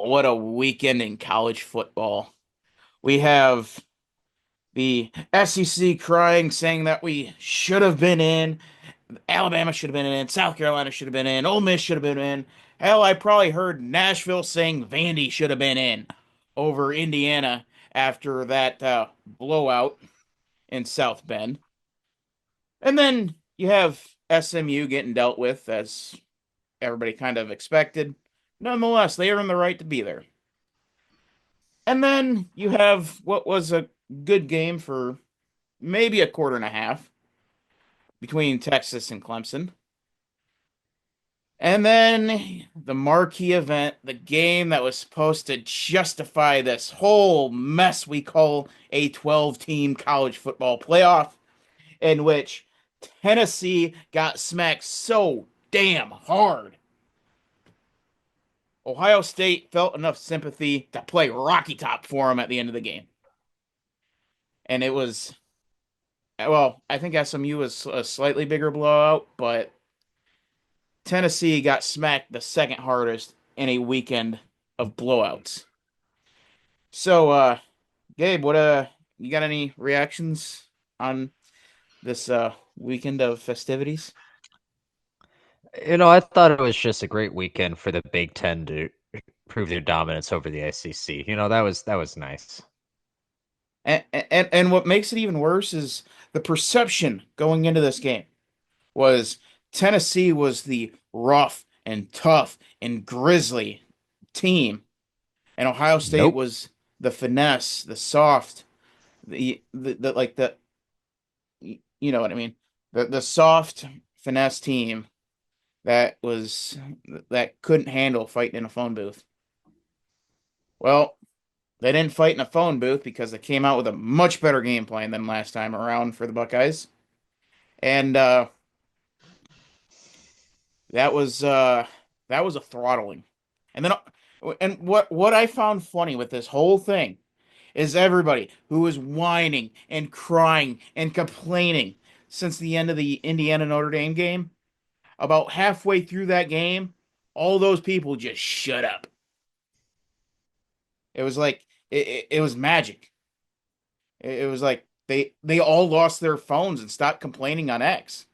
what a weekend in college football. We have the SEC crying, saying that we should have been in. Alabama should have been in. South Carolina should have been in. Ole Miss should have been in. Hell, I probably heard Nashville saying Vandy should have been in over Indiana after that blowout in South Bend. And then you have SMU getting dealt with, as everybody kind of expected. Nonetheless, they earned the right to be there. And then you have what was a good game for maybe a quarter and a half between Texas and Clemson. And then the marquee event, the game that was supposed to justify this whole mess we call a 12-team college football playoff, in which Tennessee got smacked so damn hard. Ohio State felt enough sympathy to play Rocky Top for them at the end of the game. And it was, well, I think SMU was a slightly bigger blowout, but Tennessee got smacked the second hardest in a weekend of blowouts. So, Gabe, what you got any reactions on this weekend of festivities? I thought it was just a great weekend for the Big Ten to prove their dominance over the SEC. That was nice. And what makes it even worse is the perception going into this game was Tennessee was the rough and tough and grisly team, and Ohio State Nope. was the finesse, the soft, the like the you know what I mean, the soft finesse team that was that couldn't handle fighting in a phone booth. Well, they didn't fight in a phone booth because they came out with a much better game plan than last time around for the Buckeyes, and that was uh that was a throttling. And then and what I found funny with this whole thing is everybody who was whining and crying and complaining since the end of the Indiana Notre Dame game, about halfway through that game, all those people just shut up. It was like it was magic. It was like they all lost their phones and stopped complaining on X.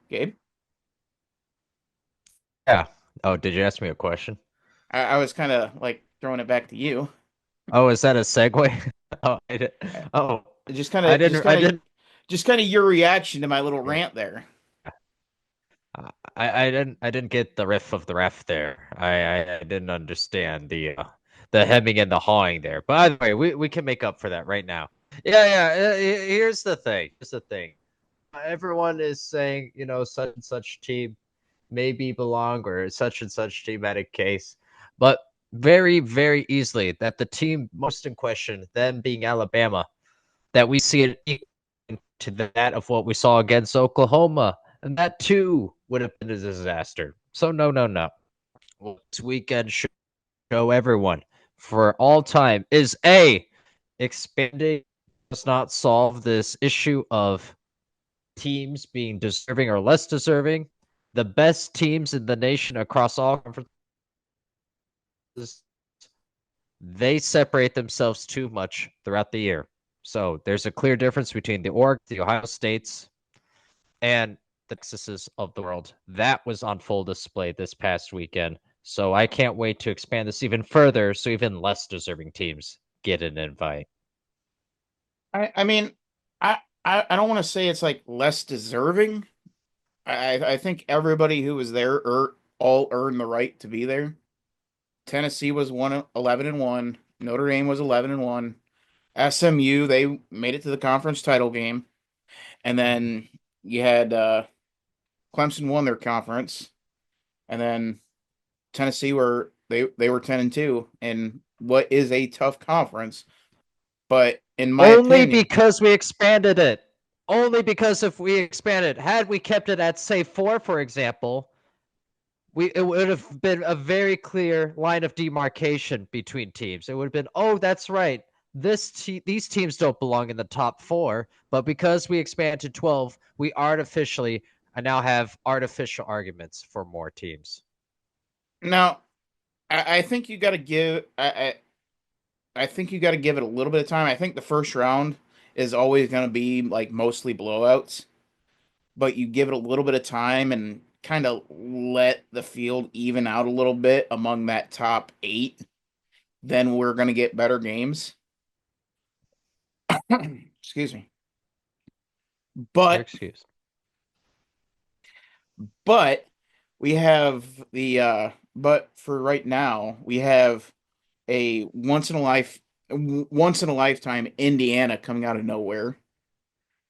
Gabe, Yeah. Oh, did you ask me a question? I was kind of like throwing it back to you. Oh, is that a segue? Oh, oh, Just kind I of just didn't. kind I of didn't. just kind of your reaction to my little Yeah. rant there. I didn't get the riff of the ref there. I didn't understand the hemming and the hawing there. But either way, we can make up for that right now. Yeah, yeah. Here's the thing. Here's the thing. Everyone is saying, such and such team maybe belong or such and such team had a case, but very, very easily that the team most in question, them being Alabama, that we see it equal to that of what we saw against Oklahoma, and that too would have been a disaster. So no, no, no. Well, this weekend should show everyone for all time is expanding does not solve this issue of teams being deserving or less deserving. The best teams in the nation across all conferences, they separate themselves too much throughout the year. So there's a clear difference between the Ohio States, and the Texases of the world. That was on full display this past weekend. So I can't wait to expand this even further so even less deserving teams get an invite. I mean, I don't want to say it's like less deserving. I think everybody who was there all earned the right to be there. Tennessee was 11-1. Notre Dame was 11-1. SMU, they made it to the conference title game. And then you had Clemson won their conference. And then Tennessee were they were 10-2 in what is a tough conference. But in my Only opinion, because we expanded it. Only because if we expanded, had we kept it at say four, for example, it would have been a very clear line of demarcation between teams. It would have been, oh, that's right. these teams don't belong in the top four, but because we expand to 12, we artificially I now have artificial arguments for more teams. Now, I think you got to give. I think you got to give it a little bit of time. I think the first round is always going to be like mostly blowouts, but you give it a little bit of time and kind of let the field even out a little bit among that top eight. Then we're going to get better games. Excuse me. Your But excuse. but we have but for right now we have a once in a lifetime Indiana coming out of nowhere.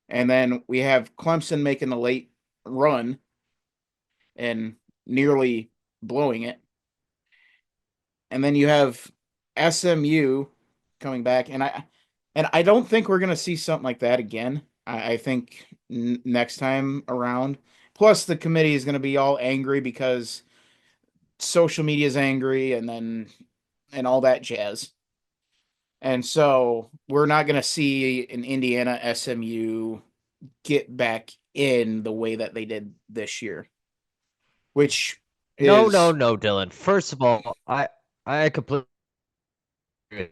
And then we have Clemson making a late run and nearly blowing it. And then you have SMU coming back, and I don't think we're gonna see something like that again. I think next time around. Plus, the committee is gonna be all angry because social media is angry, and all that jazz. And so we're not gonna see an Indiana SMU get back in the way that they did this year, which No, no, is no, Dylan. First of all, I completely agree.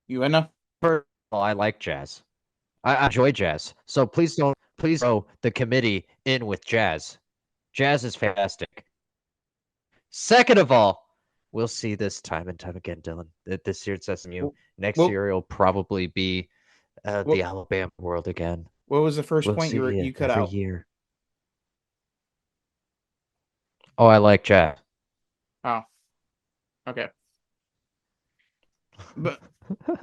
you know. First of all, I like jazz. I enjoy jazz. So please throw the committee in with jazz. Jazz is fantastic. Second of all, we'll see this time and time again, Dylan. This year it's SMU. Next Well, year it'll probably be the what Alabama world again. what was the first We'll point see you it cut every out? year. Oh, I like jazz. Oh, okay. But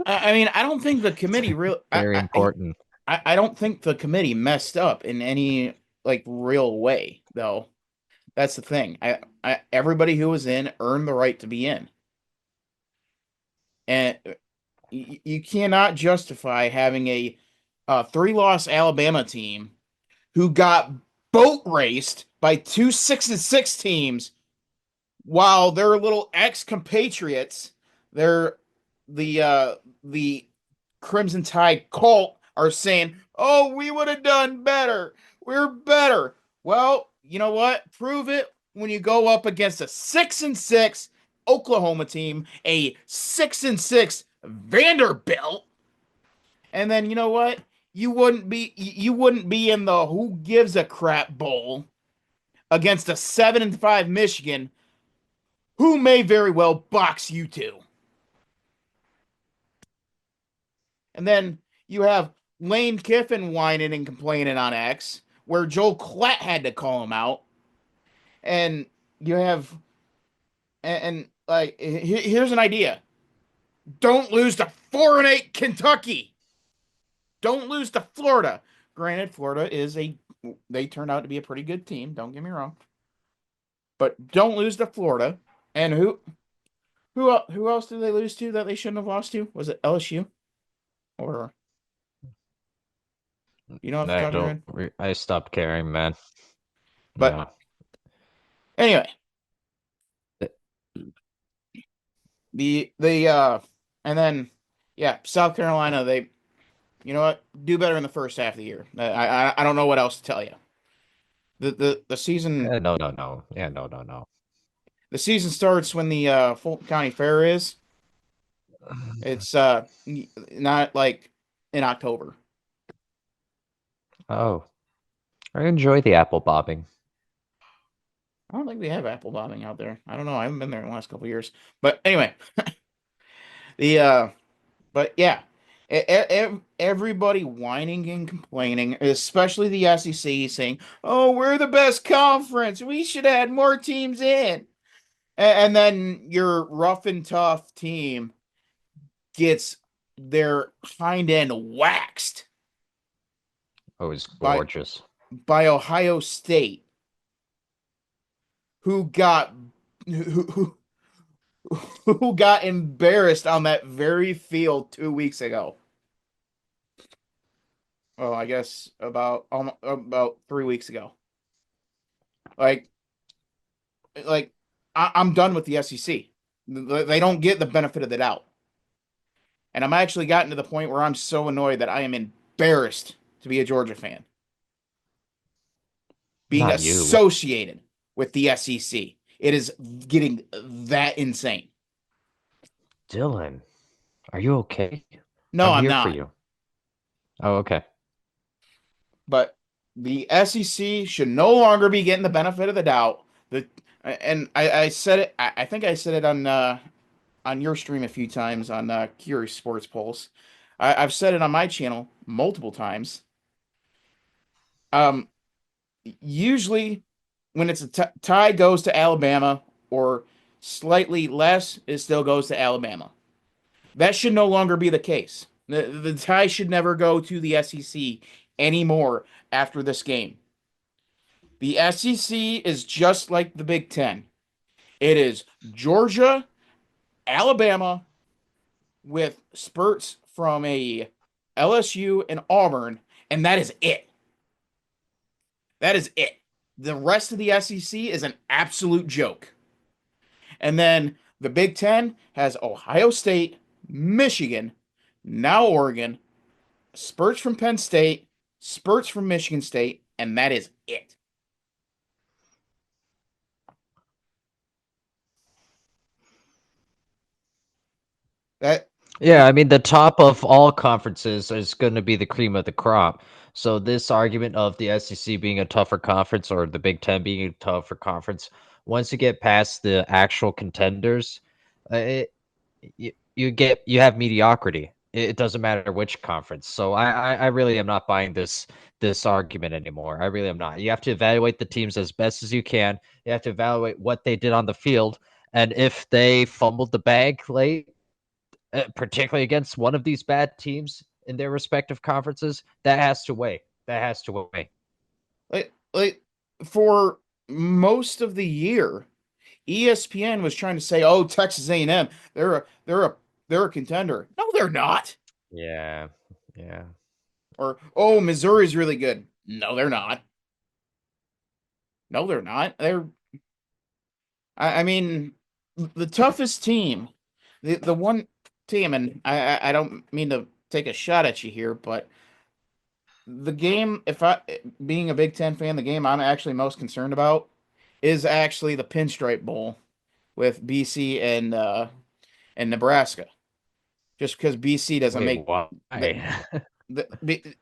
I mean, I don't think the It's committee real. very important. I don't think the committee messed up in any like real way, though. That's the thing. Everybody who was in earned the right to be in, and you cannot justify having a three-loss Alabama team who got boat raced by two 6-6 teams while their little ex compatriots, they're the Crimson Tide cult are saying, "Oh, we would have done better. We're better." Well, you know what? Prove it when you go up against a 6-6 Oklahoma team, a 6-6 Vanderbilt, and then you know what? You wouldn't be in the who gives a crap bowl against a 7-5 Michigan who may very well box you two. And then you have Lane Kiffin whining and complaining on X, where Joel Klatt had to call him out. And you have, like, here's an idea: don't lose to 4-8 Kentucky. Don't lose to Florida. Granted, Florida is they turned out to be a pretty good team. Don't get me wrong, but don't lose to Florida. And who else did they lose to that they shouldn't have lost to? Was it LSU or you know off the I top of your don't. head? I stopped caring, man. But Yeah. anyway, the and then yeah, South Carolina, they you know what, do better in the first half of the year. I don't know what else to tell you. The season No, no, no. Yeah, no, no, no. the season starts when the Fulton County Fair is. It's not like in October. Oh, I enjoy the apple bobbing. I don't think we have apple bobbing out there. I don't know. I haven't been there in the last couple of years. But anyway, the but yeah, everybody whining and complaining, especially the SEC, saying, "Oh, we're the best conference. We should have had more teams in." And then your rough and tough team gets their hind end waxed Oh, it's by gorgeous. Ohio State, who got who, who got embarrassed on that very field 2 weeks ago. Oh, I guess about 3 weeks ago. Like like I'm done with the SEC. They don't get the benefit of the doubt. And I'm actually gotten to the point where I'm so annoyed that I am embarrassed to be a Georgia fan, being Not you. associated with the SEC. It is getting that insane. Dylan, are you okay? No, I'm I'm here for not. you. Oh, okay. But the SEC should no longer be getting the benefit of the doubt. The and I said it. I think I said it on your stream a few times on Curious Sports Pulse. I've said it on my channel multiple times. Um, Usually when it's a tie goes to Alabama or slightly less, it still goes to Alabama. That should no longer be the case. The tie should never go to the SEC anymore after this game. The SEC is just like the Big Ten. It is Georgia, Alabama, with spurts from a LSU and Auburn, and that is it. That is it. The rest of the SEC is an absolute joke. And then the Big Ten has Ohio State, Michigan, now Oregon, spurts from Penn State, spurts from Michigan State, and that is it. That Yeah, I mean, the top of all conferences is going to be the cream of the crop. So this argument of the SEC being a tougher conference or the Big Ten being a tougher conference, once you get past the actual contenders, it, you have mediocrity. It doesn't matter which conference. So I really am not buying this argument anymore. I really am not. You have to evaluate the teams as best as you can. You have to evaluate what they did on the field, and if they fumbled the bag late, particularly against one of these bad teams in their respective conferences, that has to weigh. That has to weigh. like for most of the year, ESPN was trying to say, "Oh, Texas A&M, they're a contender." No, they're not. Yeah, yeah. Or, "Oh, Missouri's really good." No, they're not. No, they're not. I mean, the toughest team, the one team, and I don't mean to take a shot at you here, but the game, if I being a Big Ten fan, the game I'm actually most concerned about is actually the Pinstripe Bowl with BC and Nebraska. Just because BC doesn't Wait, make why? the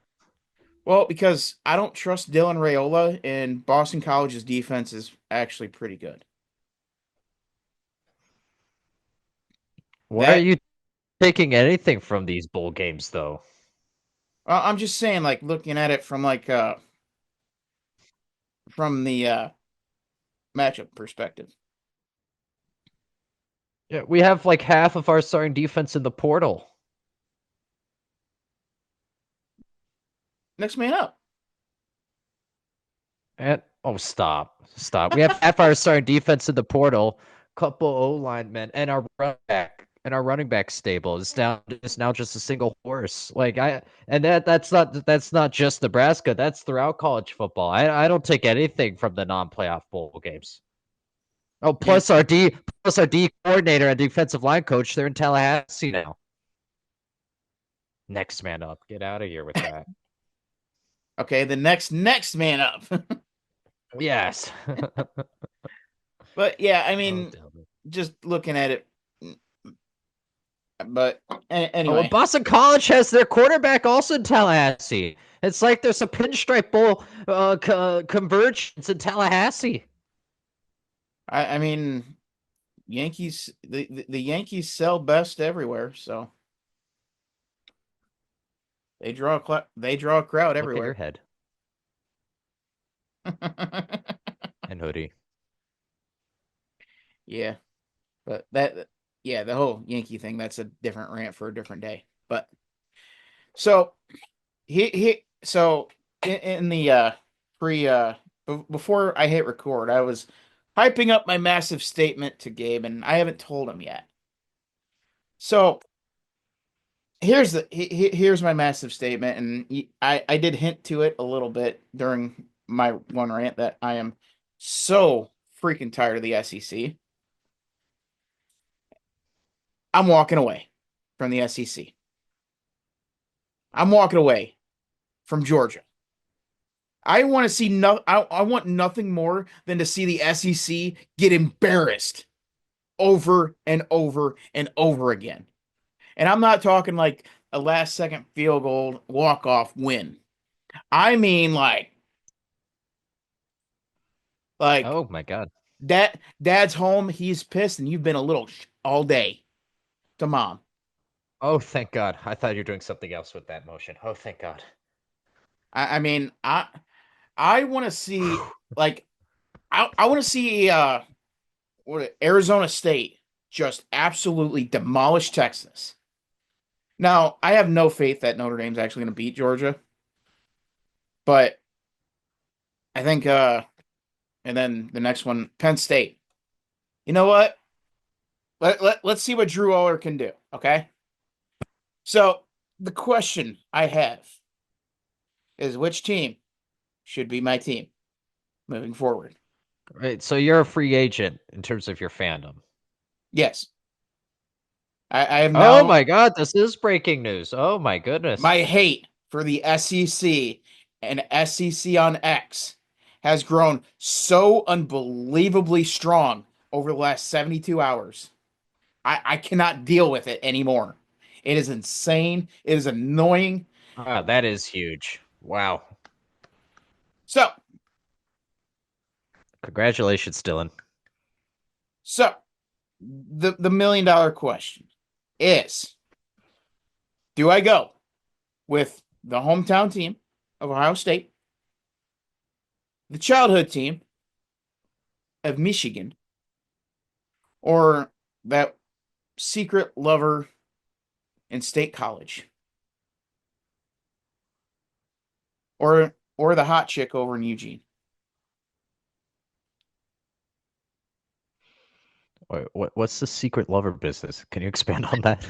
well, because I don't trust Dylan Raiola, and Boston College's defense is actually pretty good. Why are That you taking anything from these bowl games, though? I'm just saying, like looking at it from the matchup perspective. Yeah, we have like half of our starting defense in the portal. Next man up. And oh, stop. We have half our starting defense in the portal, couple O linemen, and our running back stable is now just a single horse. Like I and that's not just Nebraska. That's throughout college football. I don't take anything from the non-playoff bowl games. Oh, Yeah. plus our D coordinator and defensive line coach, they're in Tallahassee now. Next man up. Get out of here with that. Okay, the next man up. Yes. But yeah, I Oh, mean, damn it. just looking at it. But Oh, well, anyway, Boston College has their quarterback also in Tallahassee. It's like there's a pinstripe bowl convergence in Tallahassee. I mean, Yankees the Yankees sell best everywhere, so they draw a crowd Look at your everywhere. head and hoodie. Yeah, but that yeah, the whole Yankee thing, that's a different rant for a different day. But so so in the pre before I hit record, I was hyping up my massive statement to Gabe, and I haven't told him yet. So here's my massive statement, and I did hint to it a little bit during my one rant that I am so freaking tired of the SEC. I'm walking away from the SEC. I'm walking away from Georgia. I want to see I want nothing more than to see the SEC get embarrassed over and over and over again. And I'm not talking like a last second field goal walk off win. I mean like Oh my god. dad's home, he's pissed, and you've been a little all day to mom. Oh, thank God. I thought you were doing something else with that motion. Oh, thank God. I mean I want to see like I want to see Arizona State just absolutely demolish Texas. Now, I have no faith that Notre Dame's actually going to beat Georgia, but I think and then the next one, Penn State. You know what? Let's see what Drew Aller can do, okay? So, the question I have is which team should be my team moving forward? Right, so you're a free agent in terms of your fandom. Yes, I have Oh now my God, this is breaking news. Oh my goodness. my hate for the SEC and SEC on X has grown so unbelievably strong over the last 72 hours. I cannot deal with it anymore. It is insane. It is annoying. Ah, that is huge. Wow. So, Congratulations, Dylan. so the $1 million question is do I go with the hometown team of Ohio State, the childhood team of Michigan, or that secret lover in State College, or the hot chick over in Eugene? Wait, what's the secret lover business? Can you expand on that?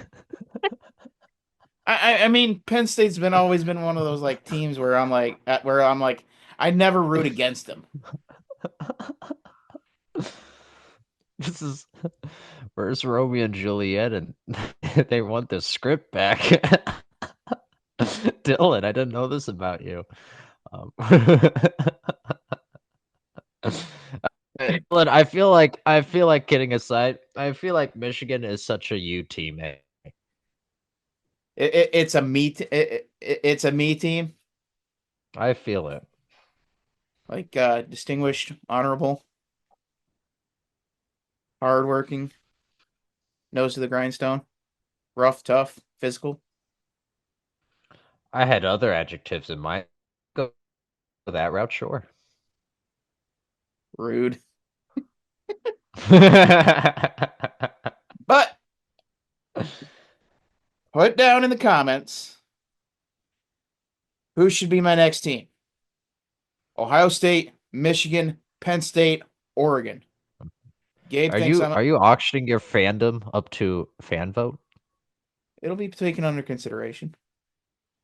I mean, Penn State's been always been one of those like teams where I'm like I never root against them. This is where's Romeo and Juliet and they want the script back. Dylan, I didn't know this about you. Uh, Dylan, I feel like kidding aside, I feel like Michigan is such a U team. it's a it's a me team, I feel it. like distinguished, honorable, hardworking, nose to the grindstone, rough, tough, physical, I had other adjectives in mind. Go that route, sure. rude. But put down in the comments who should be my next team: Ohio State, Michigan, Penn State, Oregon. Gabe thinks I'm. Are you auctioning your fandom up to fan vote? It'll be taken under consideration.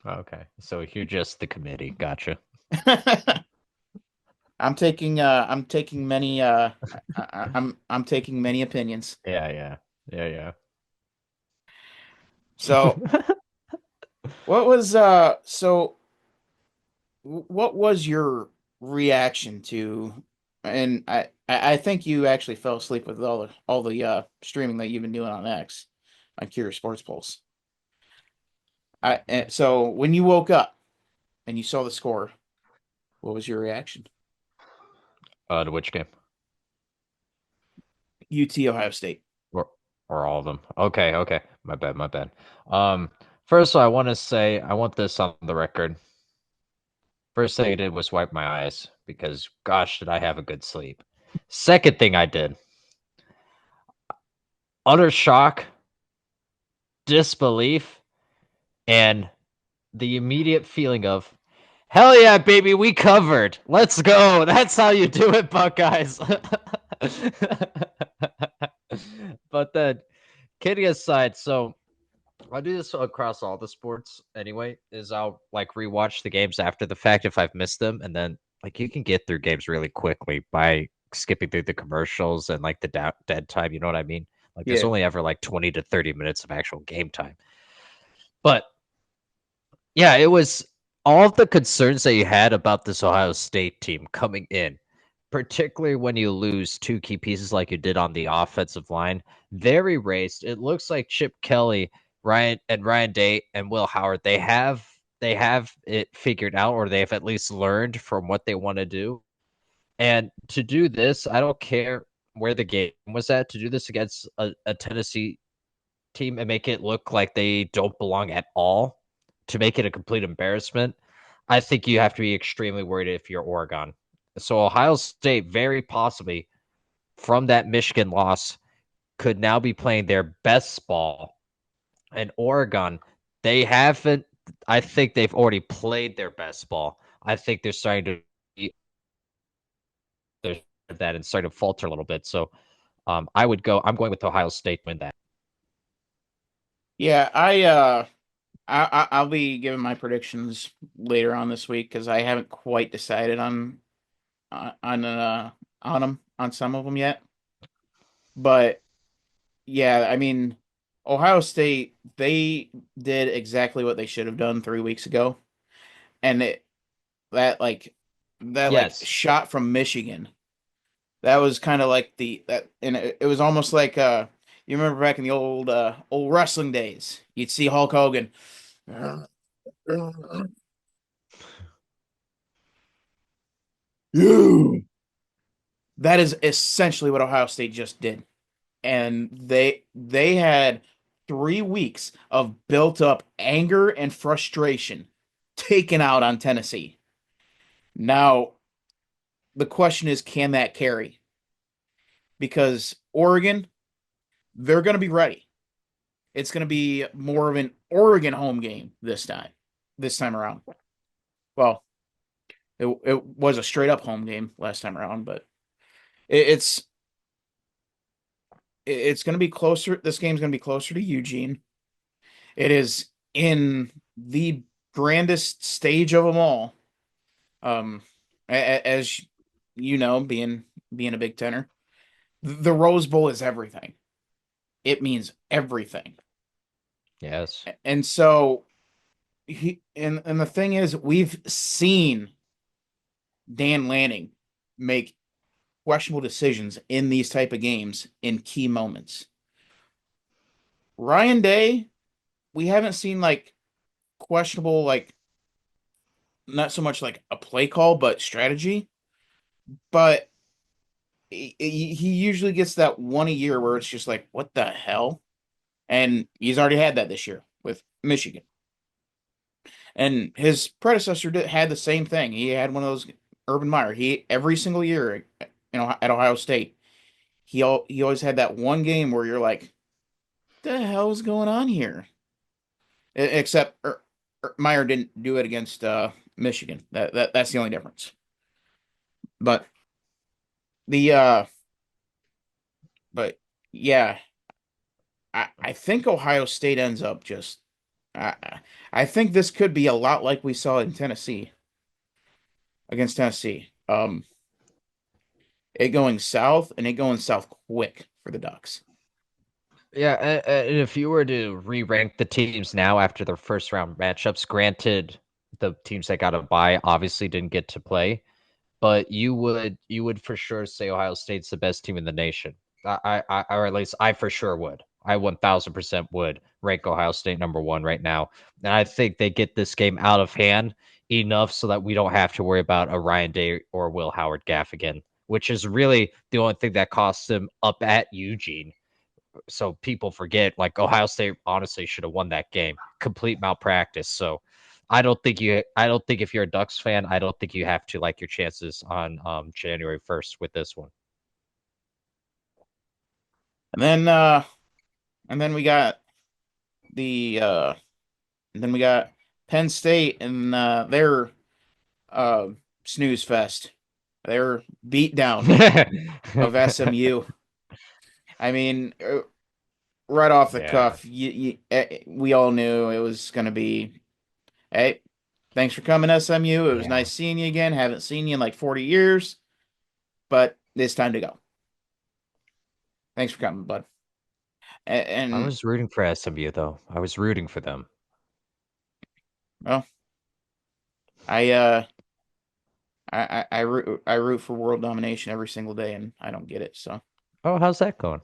Okay, so you're just the committee. Gotcha. I'm taking many I'm taking many opinions. Yeah, yeah, yeah, So yeah. what was what was your reaction to, and I think you actually fell asleep with all the streaming that you've been doing on X on Curious Sports Pulse. So when you woke up and you saw the score, what was your reaction? To which game? UT Ohio State. Or or all of them? Okay, okay. My bad, my bad. Um, First I want to say I want this on the record. First thing I did was wipe my eyes because gosh, did I have a good sleep. Second thing I did, utter shock, disbelief, and the immediate feeling of hell yeah, baby, we covered. Let's go. That's how you do it, Buckeyes. But then, kidding aside, so I do this across all the sports anyway, is I'll like rewatch the games after the fact if I've missed them, and then like you can get through games really quickly by skipping through the commercials and like the dead time. You know what I mean? Like there's Yeah. only ever like 20 to 30 minutes of actual game time. But Yeah, it was all of the concerns that you had about this Ohio State team coming in, particularly when you lose two key pieces like you did on the offensive line. They're erased. It looks like Chip Kelly, Ryan Day, and Will Howard, they have it figured out, or they have at least learned from what they want to do. And to do this, I don't care where the game was at, to do this against a Tennessee team and make it look like they don't belong at all, to make it a complete embarrassment, I think you have to be extremely worried if you're Oregon. So Ohio State, very possibly from that Michigan loss, could now be playing their best ball. And Oregon, they haven't. I think they've already played their best ball. I think they're starting to that and starting to falter a little bit. So I would go. I'm going with Ohio State to win that. Yeah, I'll be giving my predictions later on this week because I haven't quite decided on on them on some of them yet. But yeah, I mean, Ohio State, they did exactly what they should have done 3 weeks ago, and that like that like Yes. shot from Michigan, that was kind of like and it was almost like you remember back in the old wrestling days, you'd see Hulk Hogan. You. That is essentially what Ohio State just did. And they had 3 weeks of built up anger and frustration taken out on Tennessee. Now, the question is, can that carry? Because Oregon, they're going to be ready. It's going to be more of an Oregon home game this time around. Well, it was a straight up home game last time around, but it's it's going to be closer. This game's going to be closer to Eugene. It is in the grandest stage of them all. Um, as you know, being a Big Tenor, the Rose Bowl is everything. It means everything. Yes. And so and the thing is, we've seen Dan Lanning make questionable decisions in these type of games in key moments. Ryan Day, we haven't seen like questionable, like not so much like a play call, but strategy. But he usually gets that one a year where it's just like, what the hell? And he's already had that this year with Michigan. And his predecessor had the same thing. He had one of those Urban Meyer. He every single year, at Ohio State, he always had that one game where you're like, the hell is going on here? Except Meyer didn't do it against Michigan. That's the only difference. But the but yeah, I think Ohio State ends up just. I think this could be a lot like we saw in Tennessee against Tennessee. It going south and it going south quick for the Ducks. Yeah, and if you were to re-rank the teams now after their first round matchups, granted the teams that got a bye obviously didn't get to play, but you would for sure say Ohio State's the best team in the nation. Or at least I for sure would. I 1000% would rank Ohio State number one right now. And I think they get this game out of hand enough so that we don't have to worry about a Ryan Day or Will Howard gaff again, which is really the only thing that costs them up at Eugene. So people forget, like, Ohio State honestly should have won that game. Complete malpractice. So I don't think if you're a Ducks fan, I don't think you have to like your chances on January 1st with this one. And then we got the and then we got Penn State and their uh snooze fest. Their beatdown of SMU. I mean, right off the Yeah. cuff, we all knew it was going to be, hey, thanks for coming, SMU. It was Yeah. nice seeing you again. Haven't seen you in like 40 years, but it's time to go. Thanks for coming, bud. I And was rooting for SMU though. I was rooting for them. Well, I uh I root for world domination every single day, and I don't get it. So, Oh, how's that going?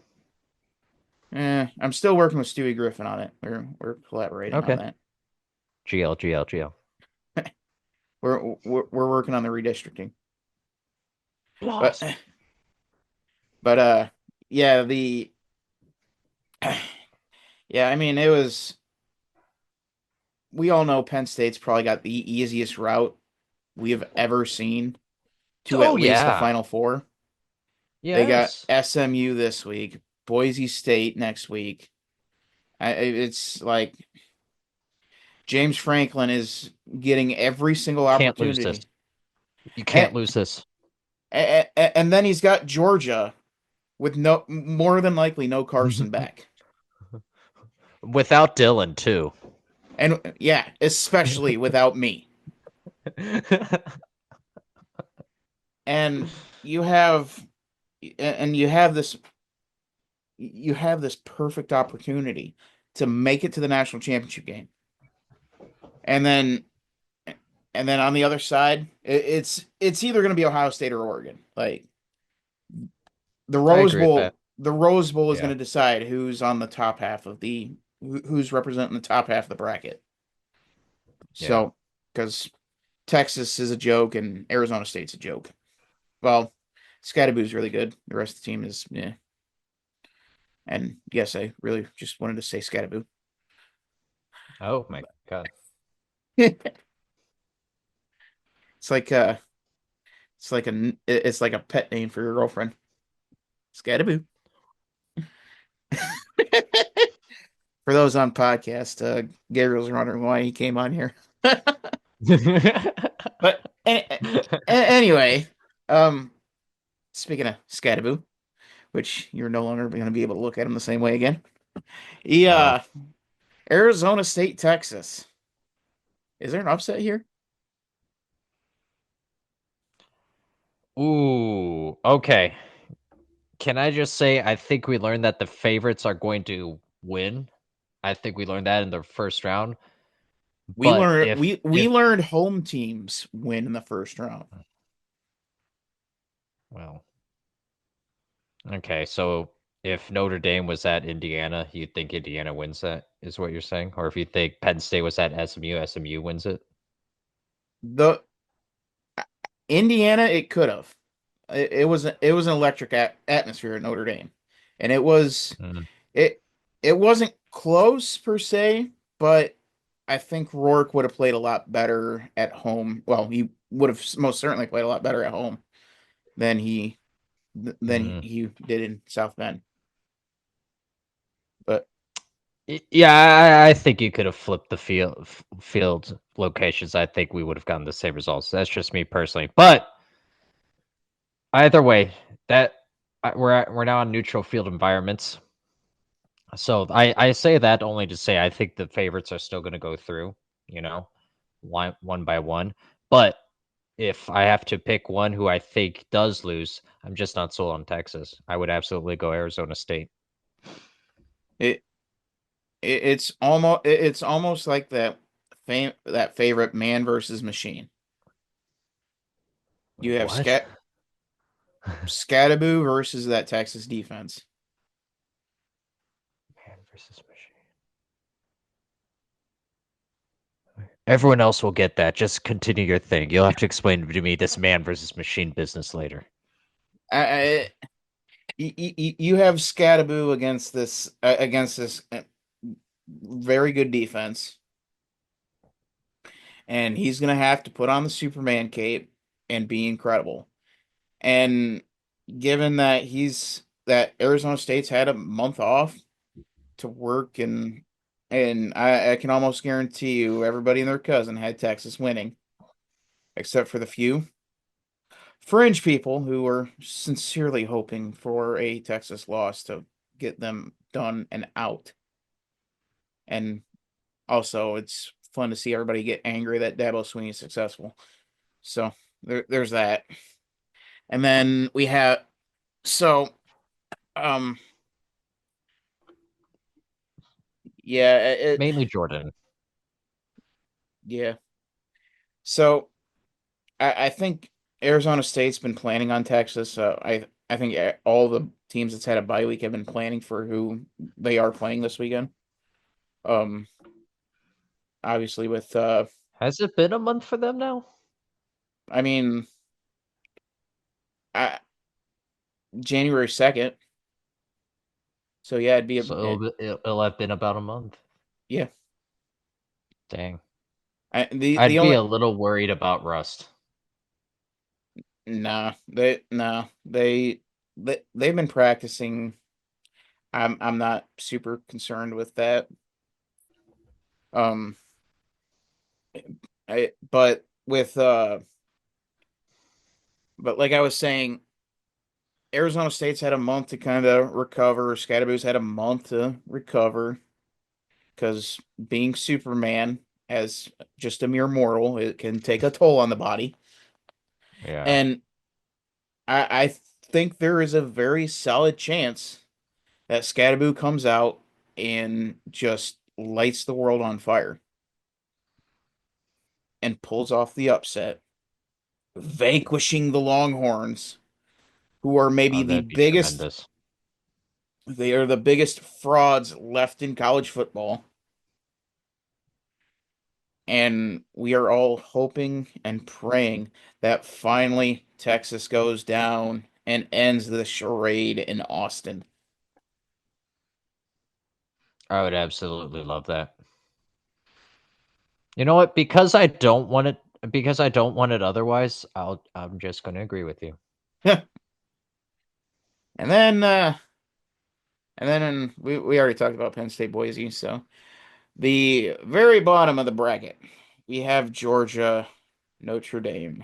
I'm still working with Stewie Griffin on it. We're collaborating on Okay. that. GL, GL, GL. We're working on the redistricting, but Blast. but yeah, the yeah, I mean, it was. We all know Penn State's probably got the easiest route we have ever seen to at Oh least the yeah. Final Four. They got Yes. SMU this week, Boise State next week. It's like James Franklin is getting every single Can't lose this. opportunity, You and can't lose this. and then he's got Georgia with no more than likely no Carson back, Without Dylan too. and yeah, especially without me. And you have and you have this perfect opportunity to make it to the national championship game, and then on the other side, it's either going to be Ohio State or Oregon. Like the I Rose agree with Bowl, that. the Rose Bowl is going Yeah. to decide who's on the top half of who's representing the top half of the bracket. Yeah. So, because Texas is a joke and Arizona State's a joke. Well, Scattaboo's really good. The rest of the team is yeah. And yes, I really just wanted to say Scattaboo. Oh my God. it's like it's like a pet name for your girlfriend. Scattaboo. For those on podcast, Gabriel's wondering why he came on here. But anyway, um, speaking of Scattaboo, which you're no longer going to be able to look at him the same way again. No. Yeah, Arizona State, Texas. Is there an upset here? Ooh. Okay. Can I just say I think we learned that the favorites are going to win. I think we learned that in the first round. But We if learned home teams win in the first round. well, okay, so if Notre Dame was at Indiana, you'd think Indiana wins that, is what you're saying? Or if you think Penn State was at SMU, SMU wins it? The Indiana, it could have. It was an electric atmosphere at Notre Dame, and Mm, it it wasn't close per se, but I think Rourke would have played a lot better at home. Well, he would have most certainly played a lot better at home than mm. he did in South Bend. But Yeah, I think you could have flipped the field locations. I think we would have gotten the same results. That's just me personally. But either way, that we're now on neutral field environments. So I say that only to say I think the favorites are still going to go through, you know, one by one. But if I have to pick one who I think does lose, I'm just not sold on Texas. I would absolutely go Arizona State. it, it's almost like that favorite man versus machine. You have What? Scattaboo versus that Texas defense. Man versus machine. Everyone else will get that. Just continue your thing. You'll have to explain to me this man versus machine business later. I, you have Scattaboo against this very good defense, and he's gonna have to put on the Superman cape and be incredible. And given that that Arizona State's had a month off to work, and I can almost guarantee you everybody and their cousin had Texas winning, except for the few fringe people who were sincerely hoping for a Texas loss to get them done and out. And also, it's fun to see everybody get angry that Dabo Sweeney is successful. So there's that. And then we have so um yeah Mainly Jordan. Yeah. So I think Arizona State's been planning on Texas. I think all the teams that's had a bye week have been planning for who they are playing this weekend. Um, Obviously with Has it been a month for them now? I mean, I, January 2nd. So yeah, it'd be So it'll have been about a month. yeah. Dang. The I'd be only a little worried about Rust. they've been practicing. I'm not super concerned with that. Um, but with but like I was saying, Arizona State's had a month to kind of recover. Scatterboo's had a month to recover because being Superman as just a mere mortal, it can take a toll on the body. Yeah. And I think there is a very solid chance that Scatterboo comes out and just lights the world on fire and pulls off the upset, vanquishing the Longhorns, who are maybe Oh, the that'd be biggest tremendous. they are the biggest frauds left in college football. And we are all hoping and praying that finally Texas goes down and ends the charade in Austin. I would absolutely love that. You know what? Because I don't want it otherwise, I'm just gonna agree with you. And then we already talked about Penn State Boise, so the very bottom of the bracket, we have Georgia, Notre Dame.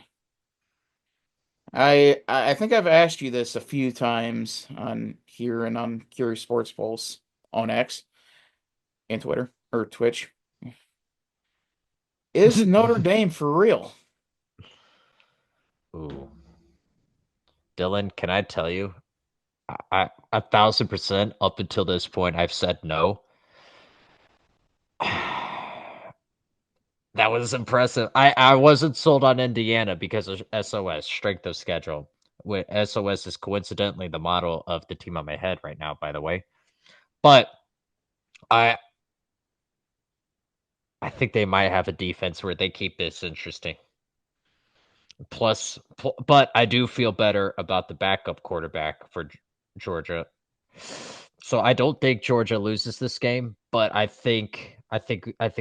I think I've asked you this a few times on here and on Curious Sports Pulse on X and Twitter or Twitch. Is Notre Dame for real? Ooh. Dylan, can I tell you? I 1,000% up until this point I've said no. That was impressive. I wasn't sold on Indiana because of SOS, strength of schedule. SOS is coincidentally the model of the team on my head right now, by the way. But I I think they might have a defense where they keep this interesting. But I do feel better about the backup quarterback for Georgia. So I don't think Georgia loses this game, but I think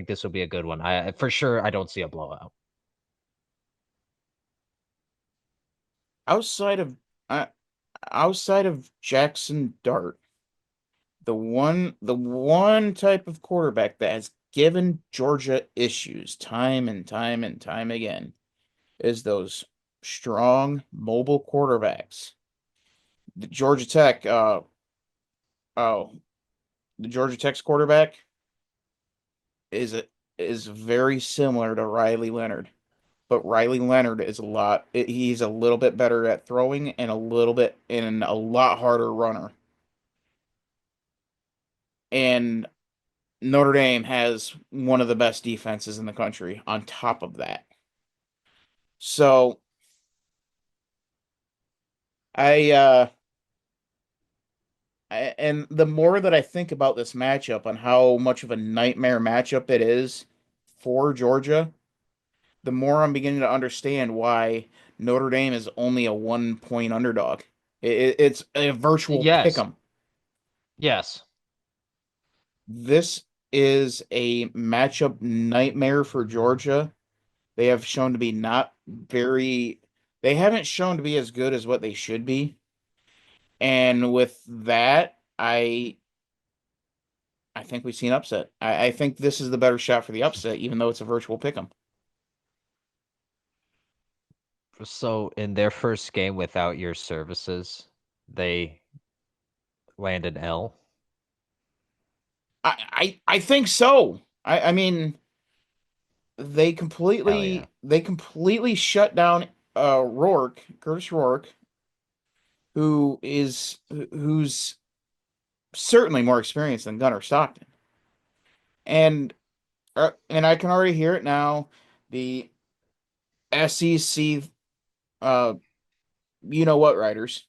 this will be a good one. I for sure I don't see a blowout. Outside of uh, outside of Jackson Dart, the one type of quarterback that has given Georgia issues time and time and time again is those strong mobile quarterbacks. The Georgia Tech oh the Georgia Tech's quarterback is a, is very similar to Riley Leonard. But Riley Leonard is he's a little bit better at throwing and a lot harder runner. And Notre Dame has one of the best defenses in the country on top of that. So I and the more that I think about this matchup on how much of a nightmare matchup it is for Georgia, the more I'm beginning to understand why Notre Dame is only a 1 point underdog. It's a virtual pick Yes. 'em. Yes. This is a matchup nightmare for Georgia. They have shown to be not very, they haven't shown to be as good as what they should be. And with that, I think we've seen upset. I think this is the better shot for the upset, even though it's a virtual pick 'em. So in their first game without your services, they land an L. I think so. I mean, Hell yeah. they completely shut down Curtis Rourke, who's certainly more experienced than Gunnar Stockton. And and I can already hear it now. The SEC, uh, you know what writers,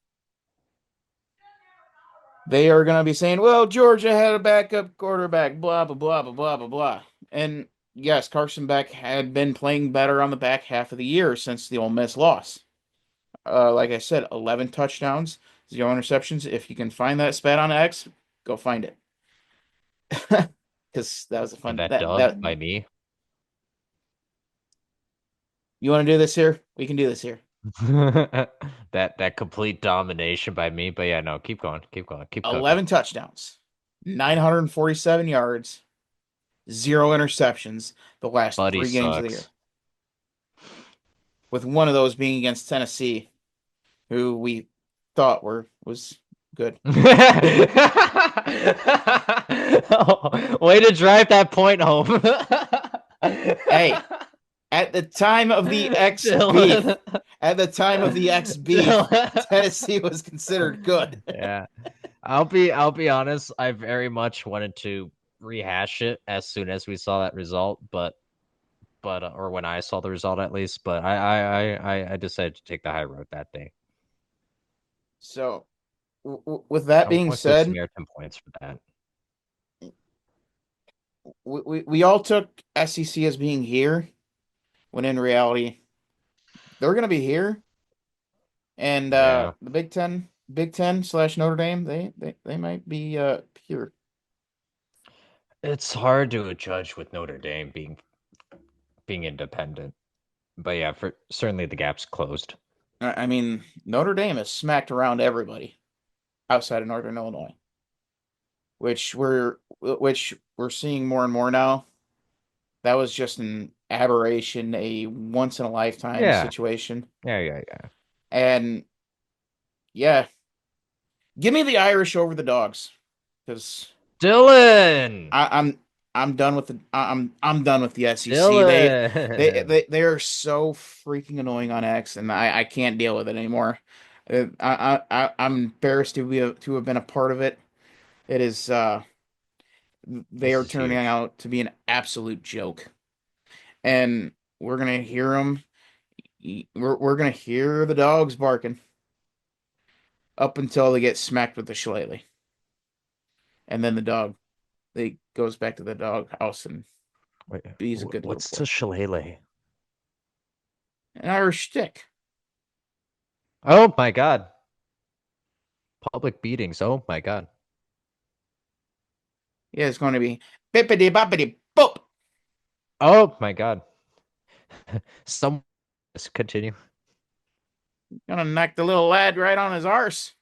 they are going to be saying, well, Georgia had a backup quarterback, blah, blah, blah, blah, blah, blah, blah. And yes, Carson Beck had been playing better on the back half of the year since the Ole Miss loss. Like I said, 11 touchdowns, 0 interceptions. If you can find that spat on X, go find it. Because that was a And fun, that that dub by me. you want to do this here? We can do this here. That complete domination by me. But yeah, no, keep going, keep going, keep cooking. 11 touchdowns, 947 yards, 0 interceptions the last Buddy 3 games of the year, sucks. with one of those being against Tennessee, who we thought was good. Oh, way to drive that point home. Hey, at the time of the X beef, Dylan. at the time of the X beef, Dylan. Tennessee was considered good. Yeah. I'll be honest, I very much wanted to rehash it as soon as we saw that result, but or when I saw the result at least, but I decided to take the high road that day. So, with that I being want to give said, Samir 10 points for that. we all took SEC as being here, when in reality they're going to be here, and Yeah. the Big Ten slash Notre Dame, they might be here. It's hard to judge with Notre Dame being independent. But yeah, for certainly the gap's closed. I mean, Notre Dame has smacked around everybody outside of Northern Illinois, which we're seeing more and more now. That was just an aberration, a once in a lifetime Yeah. situation. Yeah, yeah, yeah. And yeah, give me the Irish over the dogs because Dylan. I'm I'm done with I'm done with the SEC. Dylan. They are so freaking annoying on X, and I can't deal with it anymore. I'm embarrassed to have been a part of it. It is they This are is turning huge. out to be an absolute joke, and we're gonna hear them. We're gonna hear the dogs barking up until they get smacked with the shillelagh, and then the dog they goes back to the dog house and Wait, he's a good little what's the boy. shillelagh? An Irish stick. Oh my god. Public beatings. Oh my god. Yeah, it's going to be bippity boppity boop. Oh my god. Some continue. Gonna knock the little lad right on his arse.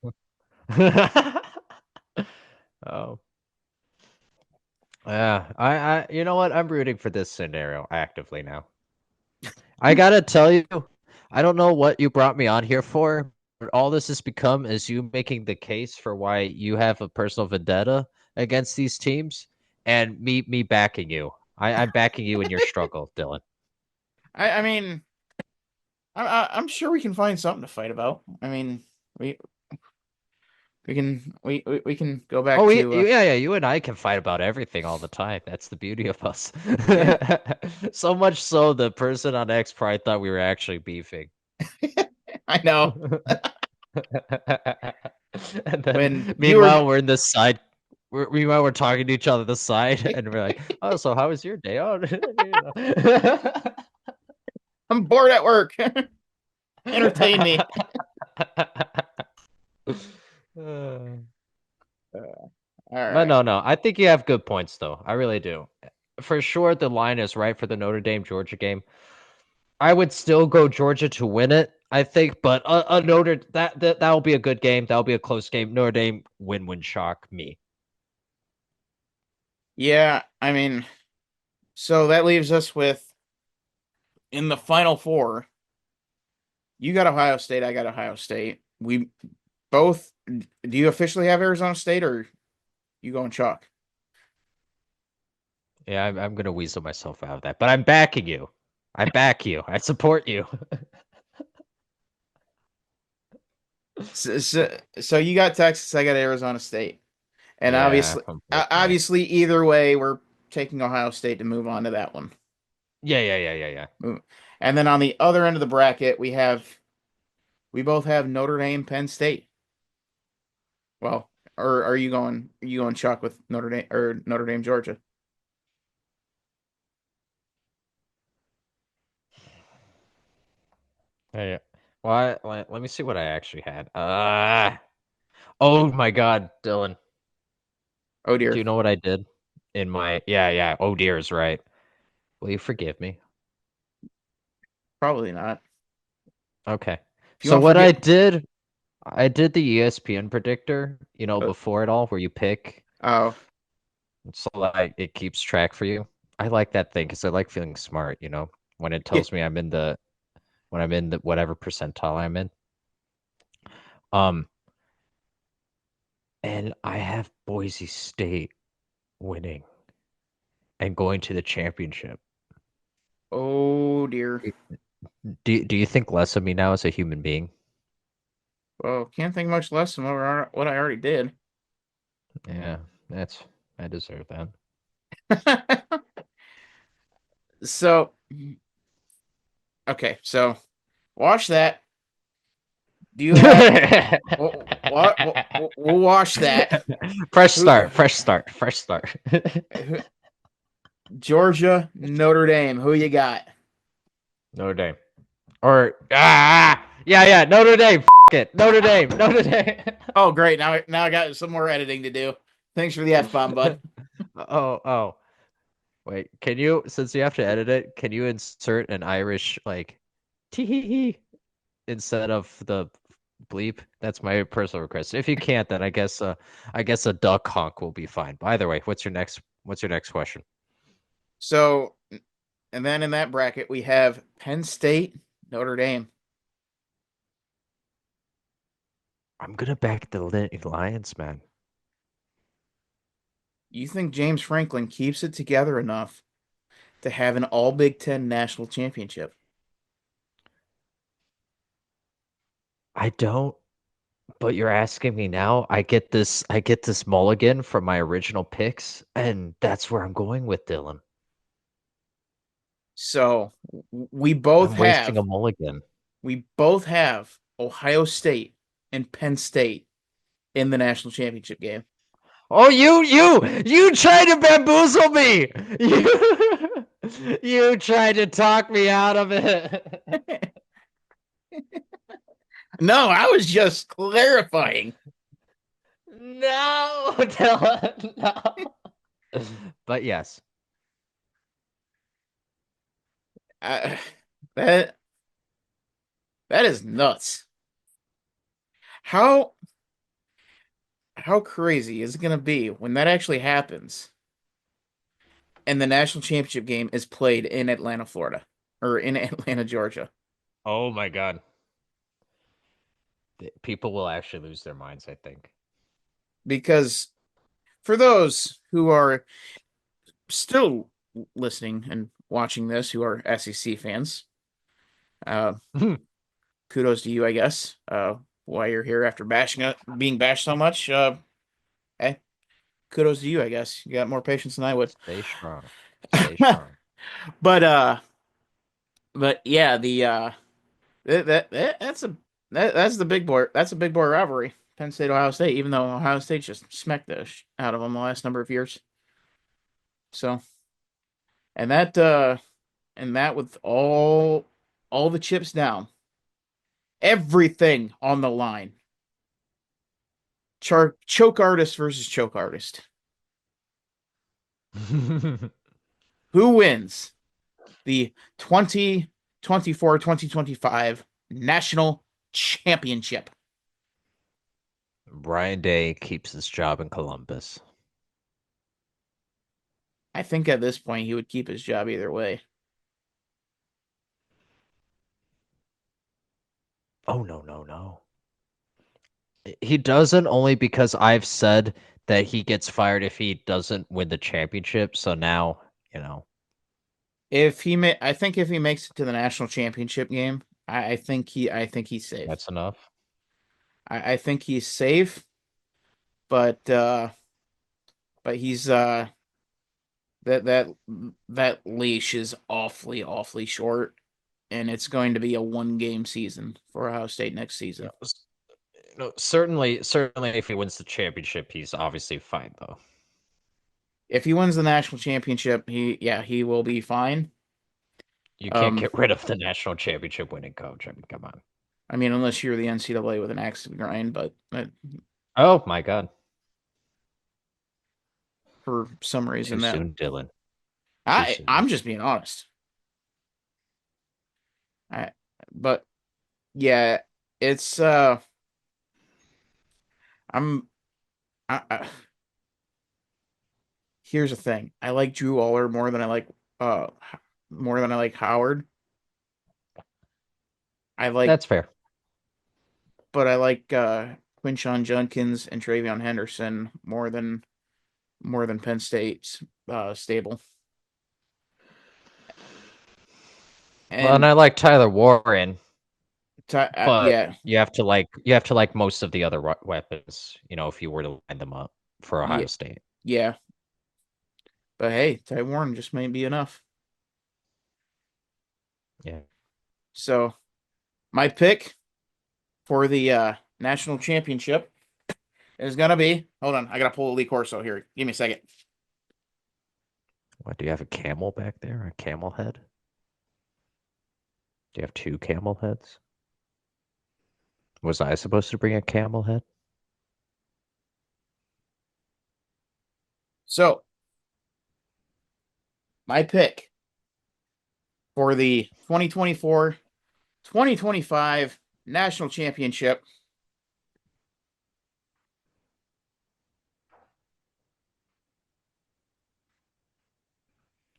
Oh. Yeah, you know what? I'm rooting for this scenario actively now. I gotta tell you, I don't know what you brought me on here for, but all this has become is you making the case for why you have a personal vendetta against these teams, and me backing you. I'm backing you in your struggle, Dylan. I mean, I'm sure we can find something to fight about. I mean, we we can go back Oh, to yeah, yeah. You and I can fight about everything all the time. That's the beauty of us. yeah. So much so, the person on X probably thought we were actually beefing. I know. And When then, you were meanwhile, we're in this side. Meanwhile, we're talking to each other the side, and we're like, "Oh, so how was your day?" Oh, you know. I'm bored at work. Entertain me. All But right. no, no. I think you have good points, though. I really do. For sure, the line is right for the Notre Dame Georgia game. I would still go Georgia to win it, I think, but a Notre that'll be a good game. That'll be a close game. Notre Dame win shock me. Yeah, I mean, so that leaves us with in the final four. You got Ohio State, I got Ohio State. We both do you officially have Arizona State or you going chalk? Yeah, I'm gonna weasel myself out of that, but I'm backing you. I back you. I support you. So you got Texas, I got Arizona State. And Yeah, obviously unfortunately. either way taking Ohio State to move on to that one. Yeah, yeah, yeah, yeah, yeah. And then on the other end of the bracket, we both have Notre Dame, Penn State. Well, or are you going Chuck with Notre Dame or Notre Dame, Georgia? Yeah, yeah. Well, let me see what I actually had. Oh my God, Dylan. Oh Do dear, you know what I did in my? Yeah, yeah. Oh dear is right. Will you forgive me? probably not. Okay. If you So want to what forget, I did the ESPN predictor, uh, before it all, where you pick, oh so like it keeps track for you. I like that thing because I like feeling smart, when it yeah, tells me when I'm in the whatever percentile I'm in. Um, and I have Boise State winning and going to the championship. oh dear. Do you think less of me now as a human being? Well, can't think much less than what I already did. Yeah, that's I deserve that. So okay, so watch that. Do you have what? We'll watch that. Fresh Who, start, fresh start, fresh start. who Georgia, Notre Dame. Who you got? Notre Dame. Or yeah, yeah, Notre Dame. It. Notre Dame. Notre Dame. Oh, great. Now I got some more editing to do. Thanks for the F bomb, bud. Oh, oh. Wait, can you since you have to edit it, can you insert an Irish like tee hee hee instead of the bleep? That's my personal request. If you can't, then I guess a duck honk will be fine. By the way, what's your next question? So, and then in that bracket we have Penn State, Notre Dame. I'm gonna back the Lions, man. You think James Franklin keeps it together enough to have an All Big Ten national championship? I don't, but you're asking me now. I get this mulligan from my original picks, and that's where I'm going with Dylan. So I'm wasting a mulligan. we both have Ohio State and Penn State in the national championship game. Oh, you tried to bamboozle me. You tried to talk me out of it. No, I was just clarifying. No, Dylan, no. But yes, I, that that is nuts. How how crazy is it going to be when that actually happens and the national championship game is played in Atlanta, Florida, or in Atlanta, Georgia? oh my God, people will actually lose their minds. I think. Because for those who are still listening and watching this, who are SEC fans, uh, kudos to you, I guess. While you're here after being bashed so much, hey, kudos to you, I guess. You got more patience than I would. Stay strong. Stay strong. but but yeah, that's that's the big boy. That's a big boy rivalry. Penn State, Ohio State. Even though Ohio State just smacked the out of them the last number of years. So and that with all the chips down, everything on the line. Choke artist versus choke artist. Who wins the 2024-2025 national championship? Brian Day keeps his job in Columbus. I think at this point he would keep his job either way. Oh no, no, no. He doesn't only because I've said that he gets fired if he doesn't win the championship. So now, you know, I think if he makes it to the national championship game, I think he's safe. that's enough. I think he's safe, but but that leash is awfully short, and it's going to be a 1 game season for Ohio State next season. No, certainly, if he wins the championship, he's obviously fine though. If he wins the national championship, he will be fine. You can't Um, get rid of the national championship winning coach. I mean, come on. I mean, unless you're the NCAA with an axe to grind, but Oh my God! for some Too reason that soon, Dylan. Too I'm soon. just being honest. I, but yeah, it's I'm here's the thing. I like Drew Aller uh more than I like Howard. I like That's fair. but I like Quinshon Judkins and Travion Henderson more than Penn State's stable. Well, and And I like Tyler Warren, but yeah, you have to like most of the other weapons. If you were to line them up for yeah, Ohio State. yeah. But hey, Ty Warren just may be enough. Yeah. So my pick for the national championship is gonna be. Hold on, I gotta pull a Lee Corso here. Give me a second. What, do you have a camel back there? A camel head? Do you have two camel heads? Was I supposed to bring a camel head? So my pick for the 2024-2025 national championship.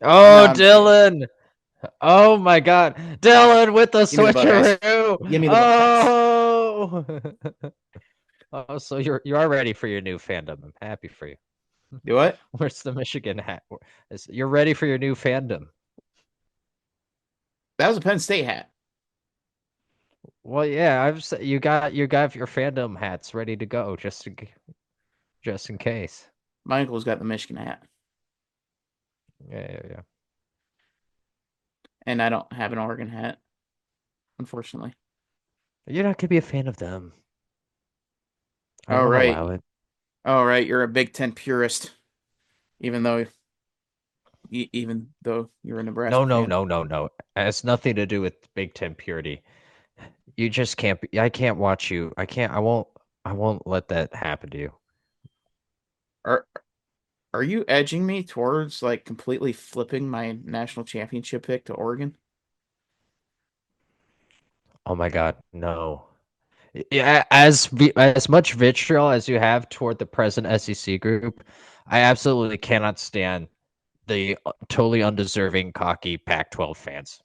No, Oh, I'm just kidding. Dylan! Oh my God, Dylan with the Give me the Buckeyes. Give switcheroo! me the Buckeyes. Oh, oh, so you are ready for your new fandom. I'm happy for you. Do what? Where's the Michigan hat? You're ready for your new fandom. That was a Penn State hat. Well, yeah, you got your fandom hats ready to go just in case. My uncle's got the Michigan hat, Yeah, yeah, yeah. and I don't have an Oregon hat, unfortunately. You're not gonna be a fan of them. I All won't right. allow it. All right, you're a Big Ten purist, even though even though you're a No, Nebraska no, fan. no, no, no. It has nothing to do with Big Ten purity. You just can't be. I can't watch you. I can't. I won't. I won't let that happen to you. Are are you edging me towards like completely flipping my national championship pick to Oregon? Oh my God, no. Yeah, as much vitriol as you have toward the present SEC group, I absolutely cannot stand the totally undeserving, cocky Pac-12 fans.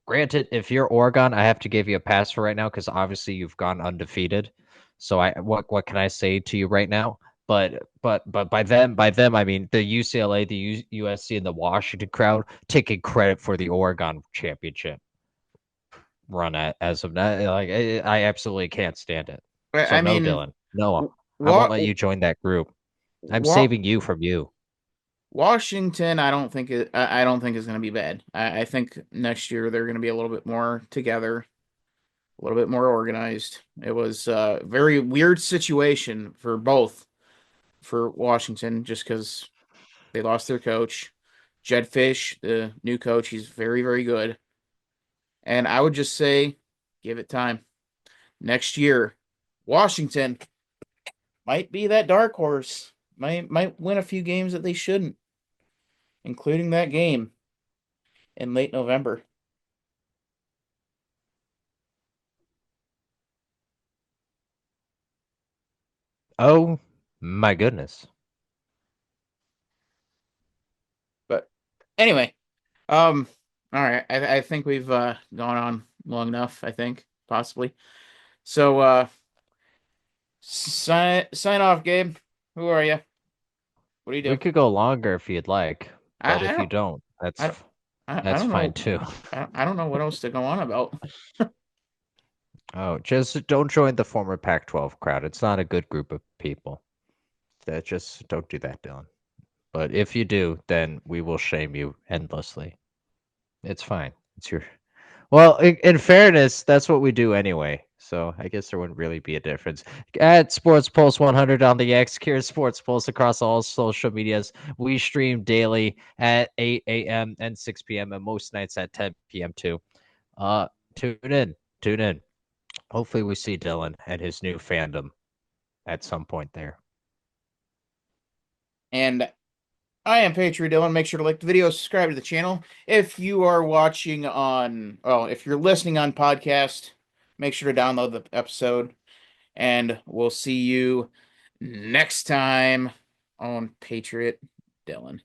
Granted, if you're Oregon, I have to give you a pass for right now because obviously you've gone undefeated. So what can I say to you right now? But by them I mean the UCLA, the USC, and the Washington crowd taking credit for the Oregon championship run as of now. Like I absolutely can't stand it. So I no, mean, Dylan, no, I won't what let you join that group. I'm what saving you from you. Washington, I don't think is going to be bad. I think next year they're going to be a little bit more together, a little bit more organized. It was a very weird situation for both for Washington, just because they lost their coach. Jed Fish, the new coach, he's very good. And I would just say, give it time. Next year, Washington might be that dark horse. Might win a few games that they shouldn't, including that game in late November. Oh my goodness. But anyway, um, all right. I think we've gone on long enough. I think possibly. So sign off, Gabe. Who are you? What do you We do? could go longer if you'd like, but I if you don't don't, I don't I that's don't fine know. too. I don't know what else to go on about. Oh, just don't join the former Pac-12 crowd. It's not a good group of people. That just don't do that, Dylan. But if you do, then we will shame you endlessly. It's fine. It's your well, in fairness, that's what we do anyway. So I guess there wouldn't really be a difference. At Sports Pulse 100 on the X, here's Sports Pulse across all social medias. We stream daily at 8 a.m. and 6 p.m. and most nights at 10 p.m. too. Uh, tune in, tune in. Hopefully, we see Dylan and his new fandom at some point there. And I am Patriot Dylan. Make sure to like the video, subscribe to the channel. If you are watching on, oh, if you're listening on podcast, make sure to download the episode. And we'll see you next time on Patriot Dylan.